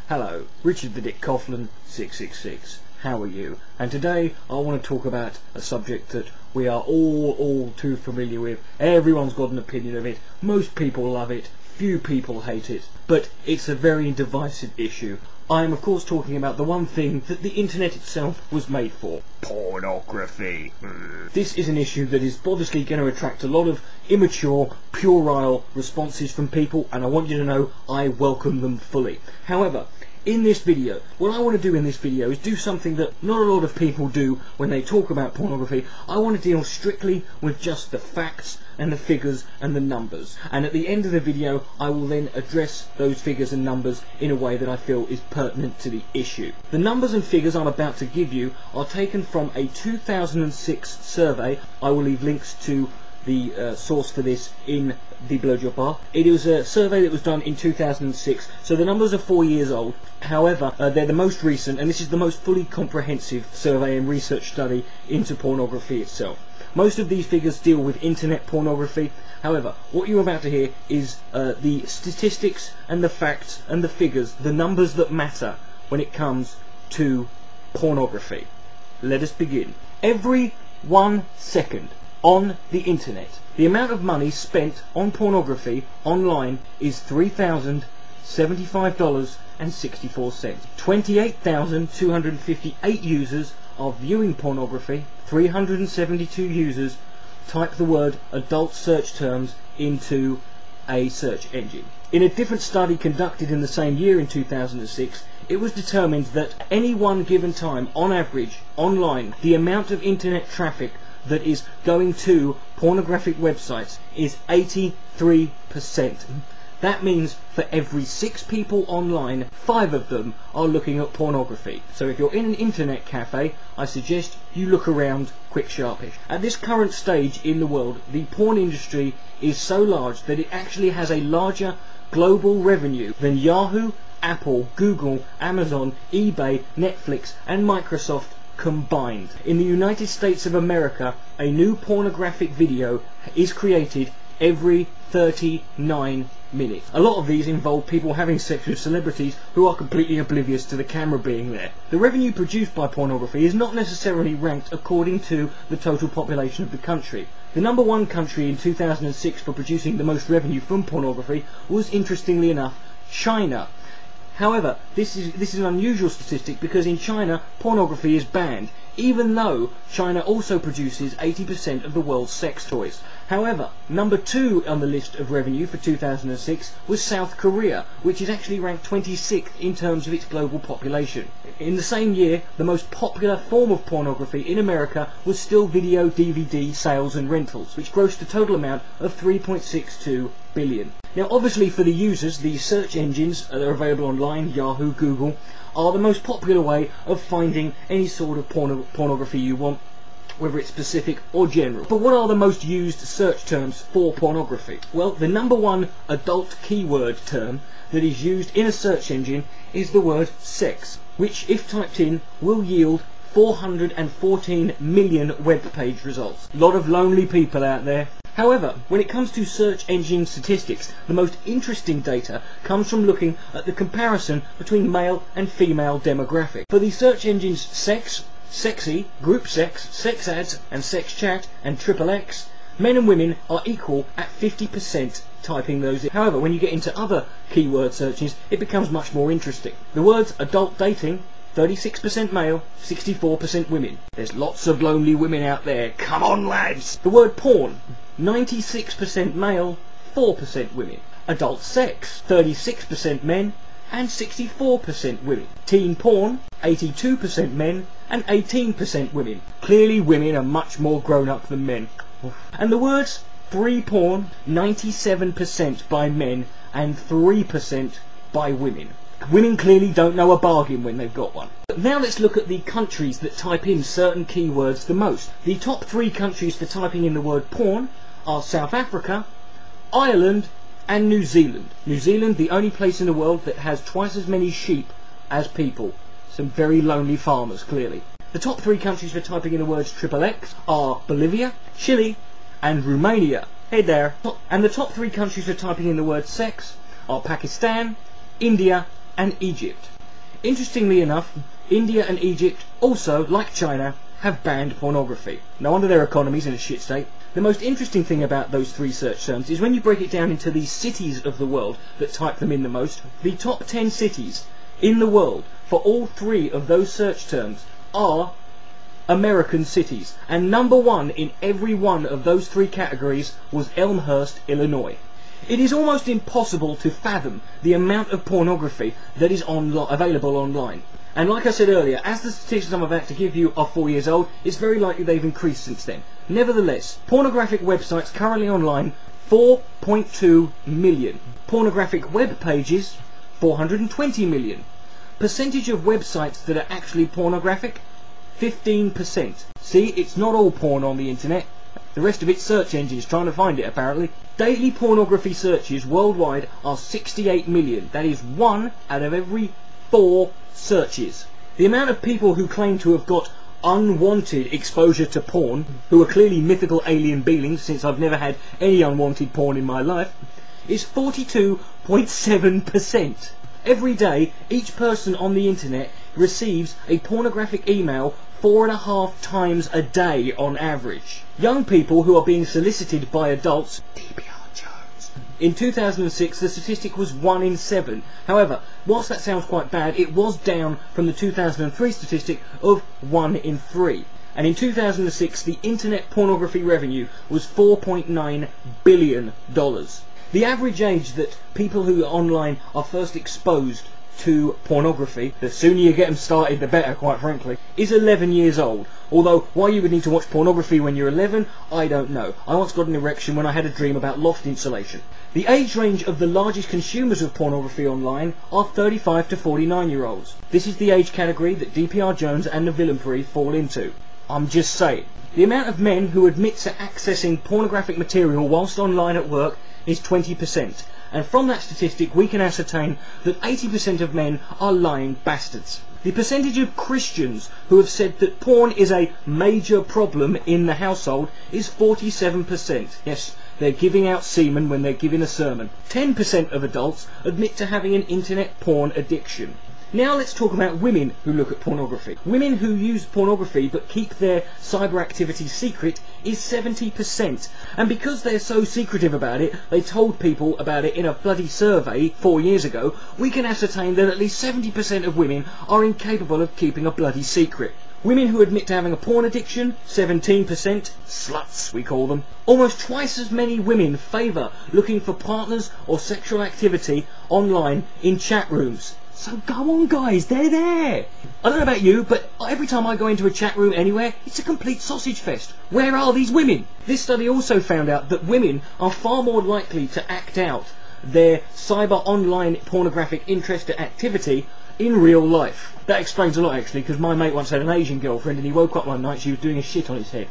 Hello, Richard the Dick Coughlan666. How are you? And today I want to talk about a subject that we are all too familiar with. Everyone's got an opinion of it. Most people love it. Few people hate it. But it's a very divisive issue. I am of course talking about the one thing that the internet itself was made for. Pornography. This is an issue that is obviously going to attract a lot of immature, puerile responses from people, and I want you to know I welcome them fully. However, in this video, what I want to do in this video is do something that not a lot of people do when they talk about pornography. I want to deal strictly with just the facts and the figures and the numbers. And at the end of the video, I will then address those figures and numbers in a way that I feel is pertinent to the issue. The numbers and figures I'm about to give you are taken from a 2006 survey. I will leave links to the source for this in the blowjob bar. It was a survey that was done in 2006, so the numbers are 4 years old. However, they're the most recent, and this is the most fully comprehensive survey and research study into pornography itself. Most of these figures deal with internet pornography. However, what you're about to hear is the statistics and the facts and the figures, the numbers that matter when it comes to pornography. Let us begin. Every 1 second on the internet, the amount of money spent on pornography online is $3,075.64. 28,258 users are viewing pornography. 372 users type the word adult search terms into a search engine. In a different study conducted in the same year in 2006, it was determined that at any one given time, on average, online, the amount of internet traffic that is going to pornographic websites is 83%. That means for every 6 people online, 5 of them are looking at pornography. So if you're in an internet cafe, I suggest you look around quick sharpish. At this current stage in the world, the porn industry is so large that it actually has a larger global revenue than Yahoo, Apple, Google, Amazon, eBay, Netflix and Microsoft combined. In the United States of America, a new pornographic video is created every 39 minutes. A lot of these involve people having sex with celebrities who are completely oblivious to the camera being there. The revenue produced by pornography is not necessarily ranked according to the total population of the country. The number 1 country in 2006 for producing the most revenue from pornography was, interestingly enough, China. However, this is an unusual statistic because in China, pornography is banned, even though China also produces 80% of the world's sex toys. However, number 2 on the list of revenue for 2006 was South Korea, which is actually ranked 26th in terms of its global population. In the same year, the most popular form of pornography in America was still video DVD sales and rentals, which grossed a total amount of $3.62 billion. Now obviously for the users, the search engines that are available online, Yahoo, Google, are the most popular way of finding any sort of pornography you want, whether it's specific or general. But what are the most used search terms for pornography? Well, the number 1 adult keyword term that is used in a search engine is the word sex, which if typed in will yield 414 million web page results. A lot of lonely people out there. However, when it comes to search engine statistics, the most interesting data comes from looking at the comparison between male and female demographic. For the search engines sex, sexy, group sex, sex ads and sex chat and XXX, men and women are equal at 50% typing those in. However, when you get into other keyword searches, it becomes much more interesting. The words adult dating, 36% male, 64% women. There's lots of lonely women out there. Come on, lads! The word porn, 96% male, 4% women. Adult sex, 36% men and 64% women. Teen porn, 82% men and 18% women. Clearly women are much more grown up than men. And the words free porn, 97% by men and 3% by women. Women clearly don't know a bargain when they've got one. But now let's look at the countries that type in certain keywords the most. The top 3 countries for typing in the word porn are South Africa, Ireland and New Zealand. New Zealand, the only place in the world that has twice as many sheep as people. Some very lonely farmers, clearly. The top 3 countries for typing in the words XXX are Bolivia, Chile and Romania. Hey there. And the top 3 countries for typing in the word sex are Pakistan, India and Egypt. Interestingly enough, India and Egypt also, like China, have banned pornography. No wonder their economy's in a shit state. The most interesting thing about those three search terms is when you break it down into the cities of the world that type them in the most, the top 10 cities in the world for all three of those search terms are American cities. And number one in every one of those three categories was Elmhurst, Illinois. It is almost impossible to fathom the amount of pornography that is available online. And like I said earlier, as the statistics I'm about to give you are 4 years old, it's very likely they've increased since then. Nevertheless, pornographic websites currently online, 4.2 million. Pornographic web pages, 420 million. Percentage of websites that are actually pornographic, 15%. See, it's not all porn on the internet. The rest of it's search engines trying to find it, apparently. Daily pornography searches worldwide are 68 million. That is 1 out of every 4 searches. The amount of people who claim to have got unwanted exposure to porn, who are clearly mythical alien beings, since I've never had any unwanted porn in my life, is 42.7%. Every day, each person on the internet receives a pornographic email 4.5 times a day on average. Young people who are being solicited by adults, DPR Jones. In 2006, the statistic was 1 in 7. However, whilst that sounds quite bad, it was down from the 2003 statistic of 1 in 3. And in 2006, the internet pornography revenue was $4.9 billion. The average age that people who are online are first exposed to pornography, the sooner you get them started the better, quite frankly, is 11 years old. Although why you would need to watch pornography when you're 11, I don't know. I once got an erection when I had a dream about loft insulation. The age range of the largest consumers of pornography online are 35 to 49 year olds. This is the age category that DPR Jones and the Villainpery fall into. I'm just saying. The amount of men who admit to accessing pornographic material whilst online at work is 20%. And from that statistic we can ascertain that 80% of men are lying bastards. The percentage of Christians who have said that porn is a major problem in the household is 47%. Yes, they're giving out semen when they're giving a sermon. 10% of adults admit to having an internet porn addiction. Now let's talk about women who look at pornography. Women who use pornography but keep their cyber activity secret is 70%. And because they're so secretive about it, they told people about it in a bloody survey 4 years ago, we can ascertain that at least 70% of women are incapable of keeping a bloody secret. Women who admit to having a porn addiction, 17%, sluts we call them. Almost twice as many women favour looking for partners or sexual activity online in chat rooms. So go on guys, they're there! I don't know about you, but every time I go into a chat room anywhere, it's a complete sausage fest. Where are these women? This study also found out that women are far more likely to act out their cyber online pornographic interest or activity in real life. That explains a lot actually, because my mate once had an Asian girlfriend and he woke up one night, she was doing a shit on his head.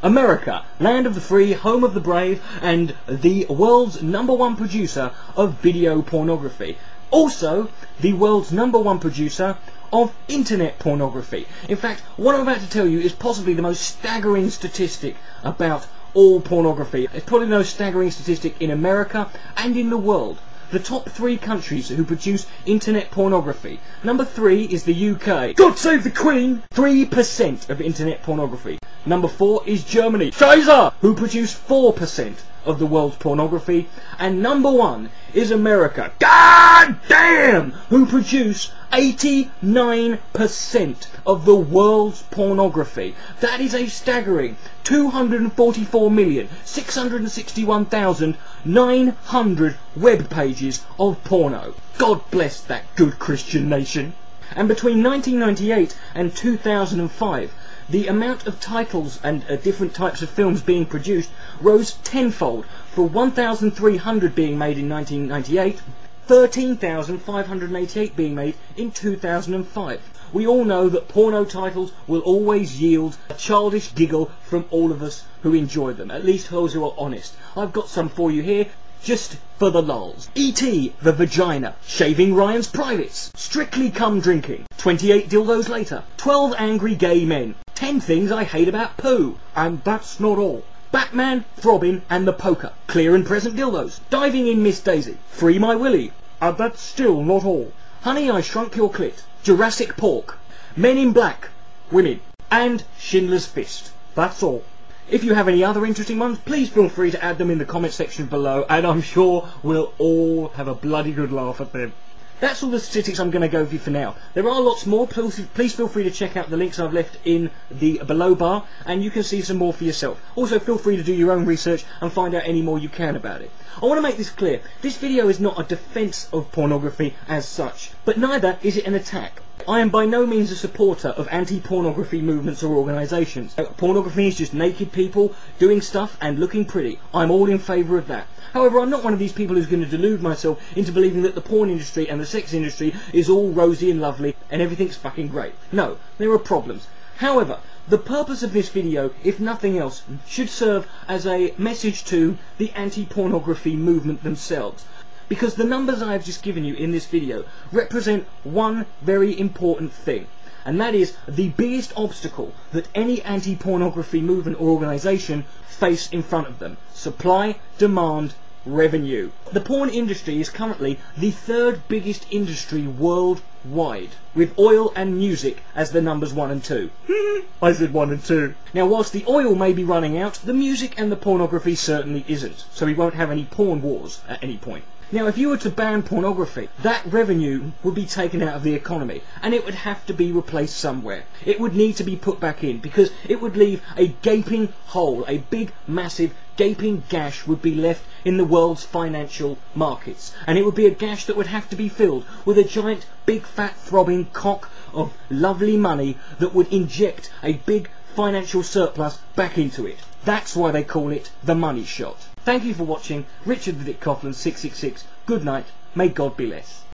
America, land of the free, home of the brave, and the world's #1 producer of video pornography. Also, the world's #1 producer of internet pornography. In fact, what I'm about to tell you is possibly the most staggering statistic about all pornography. It's probably the most staggering statistic in America and in the world. The top 3 countries who produce internet pornography. Number 3 is the UK. God save the Queen! 3% of internet pornography. Number 4 is Germany. Scheiße! Who produce 4% of the world's pornography. And number 1 is America. God damn! Who produce 89% of the world's pornography. That is a staggering 244,661,900 web pages of porno. God bless that good Christian nation. And between 1998 and 2005, the amount of titles and different types of films being produced rose tenfold, from 1,300 being made in 1998, 13,588 being made in 2005. We all know that porno titles will always yield a childish giggle from all of us who enjoy them, at least those who are honest. I've got some for you here, just for the lulz. E.T. the Vagina, Shaving Ryan's Privates, Strictly Cum Drinking, 28 Dildos Later, 12 Angry Gay Men, 10 Things I Hate About Poo, and That's Not All, Batman, Throbbing and the Poker, Clear and Present Dildos, Diving in Miss Daisy, Free My Willy, and That's Still Not All, Honey, I Shrunk Your Clit, Jurassic Pork, Men in Black, Women, and Schindler's Fist. That's all. If you have any other interesting ones, please feel free to add them in the comment section below, and I'm sure we'll all have a bloody good laugh at them. That's all the statistics I'm going to go over for now. There are lots more. Please feel free to check out the links I've left in the below bar, and you can see some more for yourself. Also, feel free to do your own research and find out any more you can about it. I want to make this clear. This video is not a defence of pornography as such, but neither is it an attack. I am by no means a supporter of anti-pornography movements or organisations. Pornography is just naked people doing stuff and looking pretty. I'm all in favour of that. However, I'm not one of these people who's going to delude myself into believing that the porn industry and the sex industry is all rosy and lovely and everything's fucking great. No, there are problems. However, the purpose of this video, if nothing else, should serve as a message to the anti-pornography movement themselves. Because the numbers I have just given you in this video represent one very important thing, and that is the biggest obstacle that any anti-pornography movement or organisation face in front of them: supply, demand, revenue. The porn industry is currently the third biggest industry worldwide, with oil and music as the numbers 1 and 2. I said 1 and 2. Now, whilst the oil may be running out, the music and the pornography certainly isn't, so we won't have any porn wars at any point. Now, if you were to ban pornography, that revenue would be taken out of the economy, and it would have to be replaced somewhere. It would need to be put back in, because it would leave a gaping hole, a big, massive, gaping gash would be left in the world's financial markets. And it would be a gash that would have to be filled with a giant, big, fat, throbbing cock of lovely money that would inject a big financial surplus back into it. That's why they call it the money shot. Thank you for watching. Richard the Dick Coughlan 666. Good night. May God bless.